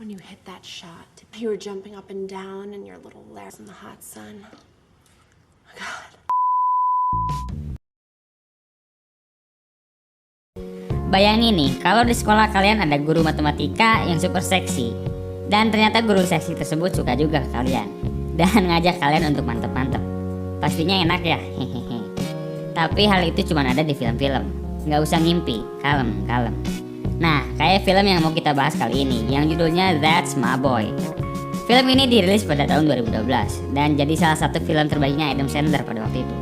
When you hit that shot, you were jumping up and down in your little lair in the hot sun. Oh, God. Bayangin nih, kalau di sekolah kalian ada guru matematika yang super seksi, dan ternyata guru seksi tersebut suka juga ke kalian dan ngajak kalian untuk mantep-mantep. Pastinya enak ya, hehehe. Tapi hal itu cuma ada di film-film. Nggak usah ngimpi, kalem. Nah, kayak film yang mau kita bahas kali ini, yang judulnya That's My Boy. Film ini dirilis pada tahun 2012 dan jadi salah satu film terbaiknya Adam Sandler pada waktu itu,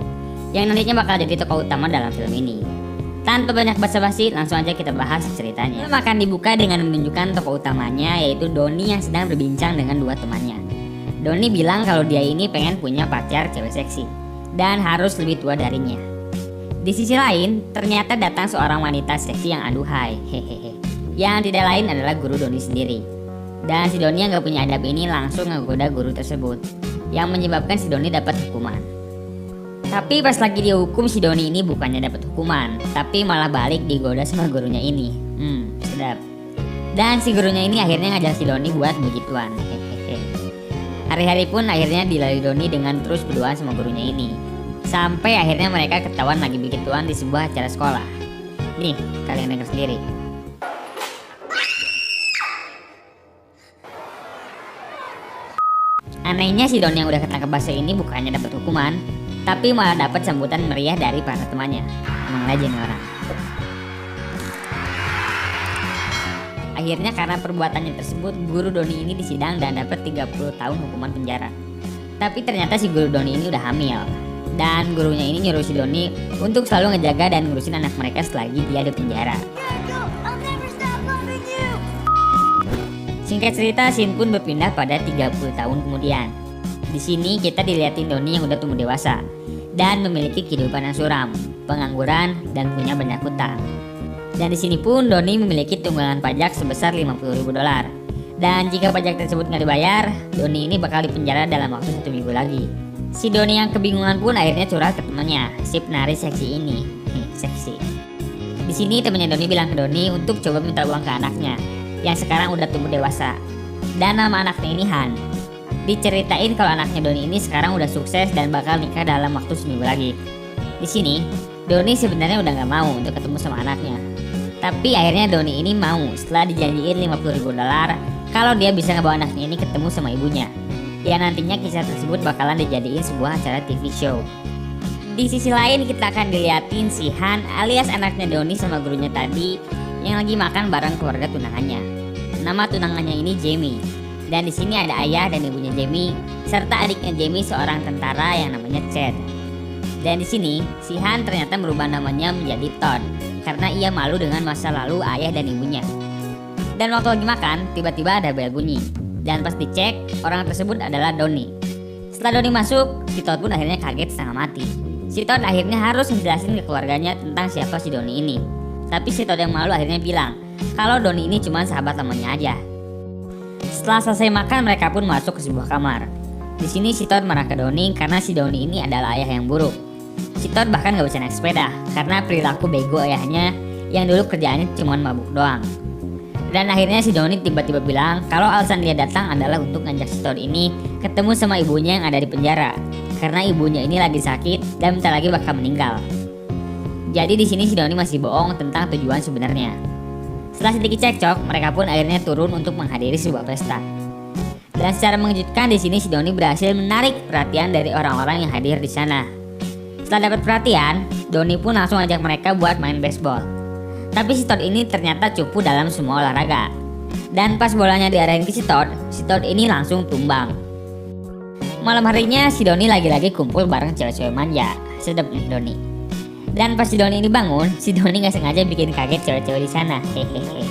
yang nantinya bakal jadi tokoh utama dalam film ini. Tanpa banyak basa-basi, langsung aja kita bahas ceritanya. Film akan dibuka dengan menunjukkan tokoh utamanya, yaitu Donnie yang sedang berbincang dengan dua temannya. Donnie bilang kalau dia ini pengen punya pacar cewek seksi dan harus lebih tua darinya. Di sisi lain, ternyata datang seorang wanita seksi yang aduhai, hehehe. Yang tidak lain adalah guru Donnie sendiri. Dan si Donnie yang gak punya adab ini langsung ngegoda guru tersebut, yang menyebabkan si Donnie dapat hukuman. Tapi pas lagi dihukum, si Donnie ini bukannya dapat hukuman, tapi malah balik digoda sama gurunya ini. Sedap. Dan si gurunya ini akhirnya ngajak si Donnie buat begituan, hehehe. Hari-hari pun akhirnya dilalui Donnie dengan terus berduaan sama gurunya ini. Sampai akhirnya mereka ketahuan lagi begituan di sebuah acara sekolah. Nih, kalian dengar sendiri. Anehnya si Donnie yang udah ketangkep bahasa ini bukannya dapat hukuman, tapi malah dapat sambutan meriah dari para temannya. Emang legend orang. Akhirnya karena perbuatannya tersebut, guru Donnie ini disidang dan dapat 30 tahun hukuman penjara. Tapi ternyata si guru Donnie ini udah hamil. Dan gurunya ini nyuruh si Donnie untuk selalu ngejaga dan ngurusin anak mereka selagi dia di penjara. Singkat cerita, scene pun berpindah pada 30 tahun kemudian. Di sini kita dilihatin Donnie yang udah tumbuh dewasa dan memiliki kehidupan yang suram, pengangguran, dan punya banyak hutang. Dan di sini pun Donnie memiliki tunggangan pajak sebesar $50.000. Dan jika pajak tersebut nggak dibayar, Donnie ini bakal dipenjara dalam waktu 1 minggu lagi. Si Donnie yang kebingungan pun akhirnya curhat ke temannya, si penari seksi ini. Seksi. Di sini temannya Donnie bilang ke Donnie untuk coba minta uang ke anaknya yang sekarang udah tumbuh dewasa. Dan nama anaknya ini Han. Diceritain kalau anaknya Donnie ini sekarang udah sukses dan bakal nikah dalam waktu seminggu lagi. Di sini, Donnie sebenarnya udah nggak mau untuk ketemu sama anaknya. Tapi akhirnya Donnie ini mau setelah dijanjiin $50.000 kalau dia bisa ngebawa anaknya ini ketemu sama ibunya. Ya nantinya kisah tersebut bakalan dijadiin sebuah acara TV show. Di sisi lain kita akan diliatin si Han alias anaknya Donnie sama gurunya tadi yang lagi makan bareng keluarga tunangannya. Nama tunangannya ini Jamie. Dan di sini ada ayah dan ibunya Jamie serta adiknya Jamie seorang tentara yang namanya Chad. Dan di sini si Han ternyata merubah namanya menjadi Todd karena ia malu dengan masa lalu ayah dan ibunya. Dan waktu lagi makan tiba-tiba ada bel bunyi. Dan pas dicek, orang tersebut adalah Donnie. Setelah Donnie masuk, si Todd pun akhirnya kaget setengah mati. Si Todd akhirnya harus menjelasin ke keluarganya tentang siapa si Donnie ini. Tapi si Todd yang malu akhirnya bilang kalau Donnie ini cuma sahabat lamanya aja. Setelah selesai makan, mereka pun masuk ke sebuah kamar. Di sini si Todd marah ke Donnie karena si Donnie ini adalah ayah yang buruk. Si Todd bahkan gak bisa naik sepeda karena perilaku bego ayahnya yang dulu kerjaannya cuma mabuk doang. Dan akhirnya si Donnie tiba-tiba bilang kalau alasan dia datang adalah untuk ngajak si Todd ini ketemu sama ibunya yang ada di penjara karena ibunya ini lagi sakit dan bentar lagi bakal meninggal. Jadi di sini si Donnie masih bohong tentang tujuan sebenarnya. Setelah sedikit cekcok, mereka pun akhirnya turun untuk menghadiri sebuah pesta. Dan secara mengejutkan di sini si Donnie berhasil menarik perhatian dari orang-orang yang hadir di sana. Setelah dapat perhatian, Donnie pun langsung ajak mereka buat main baseball. Tapi si Todd ini ternyata cupu dalam semua olahraga. Dan pas bolanya diarahin ke si Todd ini langsung tumbang. Malam harinya si Donnie lagi-lagi kumpul bareng cewek-cewek manja. Sedep nih Donnie. Dan pas si Donnie ini bangun, si Donnie gak sengaja bikin kaget cewek-cewek di sana. Hehehe.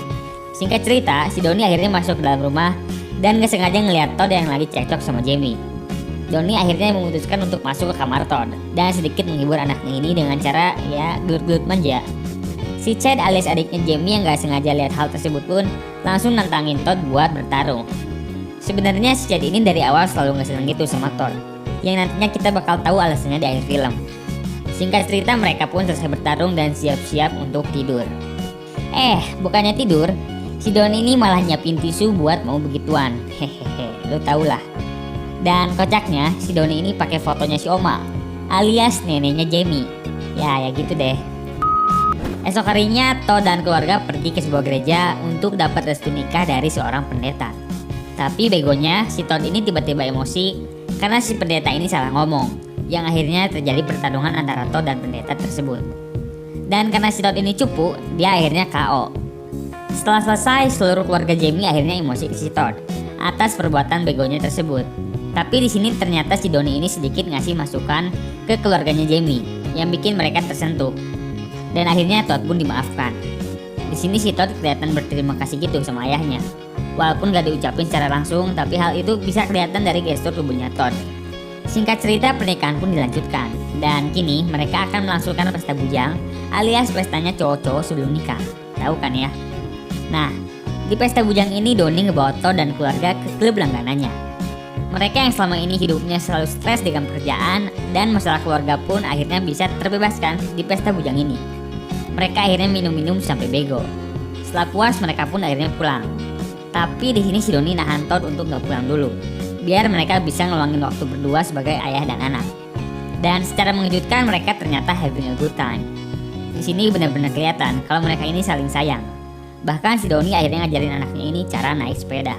Singkat cerita, si Donnie akhirnya masuk ke dalam rumah dan gak sengaja ngeliat Todd yang lagi cekcok sama Jamie. Donnie akhirnya memutuskan untuk masuk ke kamar Todd dan sedikit menghibur anaknya ini dengan cara ya gelut-gelut manja. Si Chad alias adiknya Jamie yang gak sengaja lihat hal tersebut pun langsung nantangin Todd buat bertarung. Sebenarnya si Chad ini dari awal selalu gak seneng gitu sama Todd, yang nantinya kita bakal tahu alasannya di akhir film. Singkat cerita mereka pun selesai bertarung dan siap-siap untuk tidur. Bukannya tidur, Si Don ini malah nyiapin tisu buat mau begituan. Hehehe, lo tau lah. Dan kocaknya si Doni ini pakai fotonya si Oma, alias neneknya Jamie. Ya gitu deh. Esok harinya Todd dan keluarga pergi ke sebuah gereja untuk dapat restu nikah dari seorang pendeta. Tapi begonya si Todd ini tiba-tiba emosi karena si pendeta ini salah ngomong, yang akhirnya terjadi pertarungan antara Todd dan pendeta tersebut. Dan karena si Todd ini cupu, dia akhirnya KO. Setelah selesai, seluruh keluarga Jamie akhirnya emosi ke si Todd atas perbuatan begonya tersebut. Tapi di sini ternyata si Doni ini sedikit ngasih masukan ke keluarganya Jamie yang bikin mereka tersentuh. Dan akhirnya Todd pun dimaafkan. Di sini si Todd kelihatan berterima kasih gitu sama ayahnya. Walaupun gak diucapin secara langsung, tapi hal itu bisa kelihatan dari gestur tubuhnya Todd. Singkat cerita, pernikahan pun dilanjutkan. Dan kini mereka akan melangsungkan pesta bujang alias pestanya cowok-cowok sebelum nikah. Tahu kan ya? Nah, di pesta bujang ini Doni ngebawa Todd dan keluarga ke klub langganannya. Mereka yang selama ini hidupnya selalu stres dengan pekerjaan dan masalah keluarga pun akhirnya bisa terbebaskan di pesta bujang ini. Mereka akhirnya minum-minum sampai bego. Setelah puas mereka pun akhirnya pulang. Tapi di sini si Doni nahan Todd untuk nggak pulang dulu, biar mereka bisa ngeluangin waktu berdua sebagai ayah dan anak. Dan secara mengejutkan mereka ternyata having a good time. Di sini benar-benar kelihatan kalau mereka ini saling sayang. Bahkan si Doni akhirnya ngajarin anaknya ini cara naik sepeda.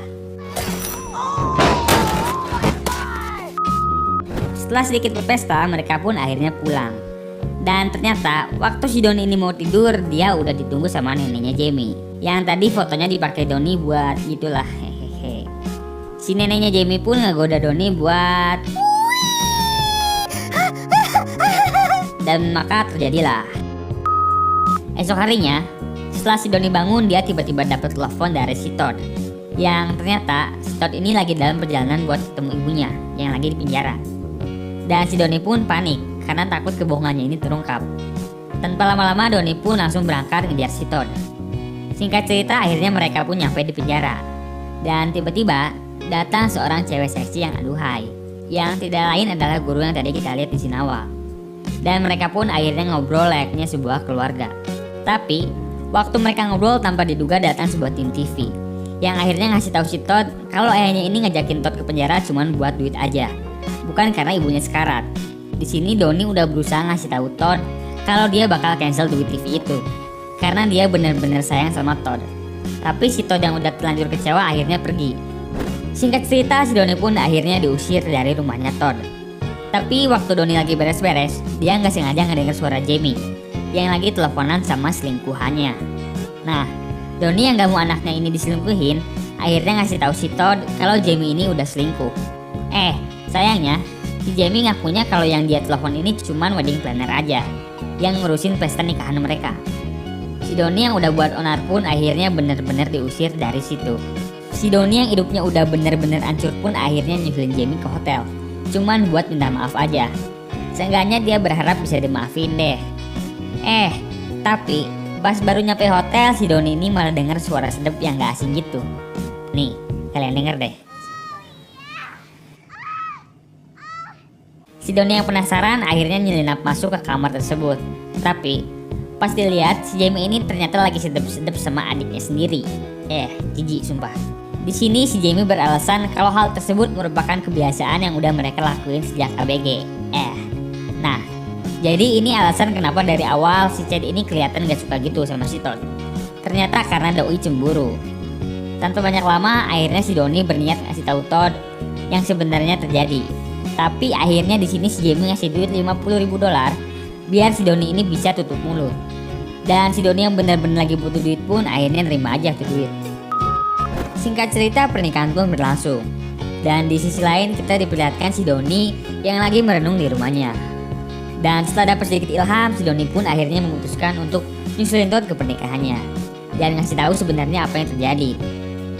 Setelah sedikit berpesta, mereka pun akhirnya pulang. Dan ternyata waktu si Doni ini mau tidur, dia udah ditunggu sama neneknya Jamie, yang tadi fotonya dipakai Doni buat gitulah. Hehehe. Si neneknya Jamie pun ngegoda Doni buat dan maka terjadilah. Esok harinya, setelah si Doni bangun, dia tiba-tiba dapat telepon dari si Todd, yang ternyata si Todd ini lagi dalam perjalanan buat ketemu ibunya yang lagi di penjara. Dan si Doni pun panik karena takut kebohongannya ini terungkap. Tanpa lama-lama Doni pun langsung berangkat ngejar si Todd. Singkat cerita, akhirnya mereka pun nyampe di penjara. Dan tiba-tiba datang seorang cewek seksi yang aduhai, yang tidak lain adalah guru yang tadi kita lihat di sini awal. Dan mereka pun akhirnya ngobrol layaknya sebuah keluarga. Tapi waktu mereka ngobrol, tanpa diduga datang sebuah tim TV yang akhirnya ngasih tahu si Todd kalau ayahnya ini ngajakin Todd ke penjara cuman buat duit aja, bukan karena ibunya sekarat. Di sini Doni udah berusaha ngasih tahu Todd kalau dia bakal cancel duit TV itu karena dia benar-benar sayang sama Todd. Tapi si Todd yang udah terlanjur kecewa akhirnya pergi. Singkat cerita, si Doni pun akhirnya diusir dari rumahnya Todd. Tapi waktu Doni lagi beres-beres, dia nggak sengaja ngedenger suara Jamie yang lagi teleponan sama selingkuhannya. Nah, Doni yang gak mau anaknya ini diselingkuhin akhirnya ngasih tahu si Todd kalau Jamie ini udah selingkuh. Sayangnya si Jamie ngakunya kalau yang dia telepon ini cuman wedding planner aja yang ngurusin pesta nikahan mereka. Si Doni yang udah buat onar pun akhirnya bener-bener diusir dari situ. Si Doni yang hidupnya udah bener-bener hancur pun akhirnya nyusulin Jamie ke hotel, cuman buat minta maaf aja. Seenggaknya dia berharap bisa dimaafin deh. Tapi pas baru nyampe hotel, si Doni ini malah dengar suara sedep yang gak asing gitu. Nih, kalian denger deh. Si Doni yang penasaran akhirnya nyelinap masuk ke kamar tersebut. Tapi pas dilihat, si Jamie ini ternyata lagi sedep-sedep sama adiknya sendiri. Jijik sumpah. Di sini si Jamie beralasan kalau hal tersebut merupakan kebiasaan yang udah mereka lakuin sejak ABG. Nah, jadi ini alasan kenapa dari awal si Chad ini kelihatan gak suka gitu sama si Todd. Ternyata karena Doi cemburu. Tanpa banyak lama, akhirnya si Doni berniat ngasih tahu Todd yang sebenarnya terjadi. Tapi akhirnya di sini si Jamie ngasih duit $50.000 biar si Doni ini bisa tutup mulut. Dan si Doni yang benar-benar lagi butuh duit pun akhirnya nerima aja tuh duit. Singkat cerita, pernikahan pun berlangsung. Dan di sisi lain kita diperlihatkan si Doni yang lagi merenung di rumahnya. Dan setelah dapat sedikit ilham, si Doni pun akhirnya memutuskan untuk nyusulin Todd ke pernikahannya dan ngasih tahu sebenarnya apa yang terjadi.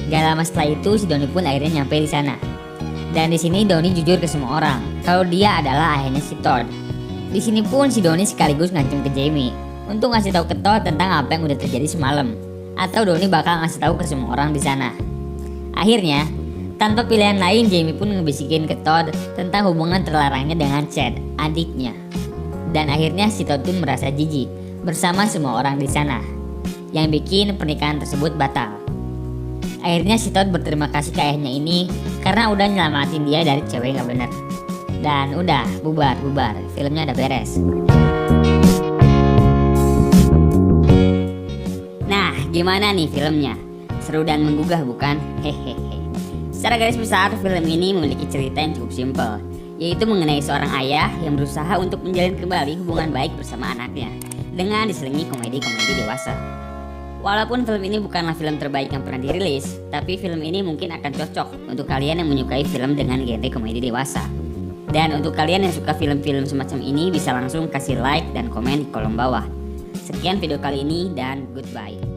Gak lama setelah itu, si Doni pun akhirnya nyampe di sana. Dan di sini Doni jujur ke semua orang kalau dia adalah ayahnya si Todd. Di sini pun si Doni sekaligus ngancam ke Jamie untuk ngasih tahu ke Todd tentang apa yang udah terjadi semalam, atau Doni bakal ngasih tahu ke semua orang di sana. Akhirnya, tanpa pilihan lain, Jamie pun ngebisikin ke Todd tentang hubungan terlarangnya dengan Chad, adiknya. Dan akhirnya si Todd pun merasa jijik bersama semua orang di sana, yang bikin pernikahan tersebut batal. Akhirnya si Todd berterima kasih ke ayahnya ini karena udah nyelamatin dia dari cewek gak bener. Dan udah bubar, filmnya udah beres. Nah, gimana nih filmnya? Seru dan menggugah bukan? Hehehe. Secara garis besar, film ini memiliki cerita yang cukup simpel, yaitu mengenai seorang ayah yang berusaha untuk menjalin kembali hubungan baik bersama anaknya dengan diselingi komedi-komedi dewasa. Walaupun film ini bukanlah film terbaik yang pernah dirilis, tapi film ini mungkin akan cocok untuk kalian yang menyukai film dengan genre komedi dewasa. Dan untuk kalian yang suka film-film semacam ini bisa langsung kasih like dan komen di kolom bawah. Sekian video kali ini dan goodbye.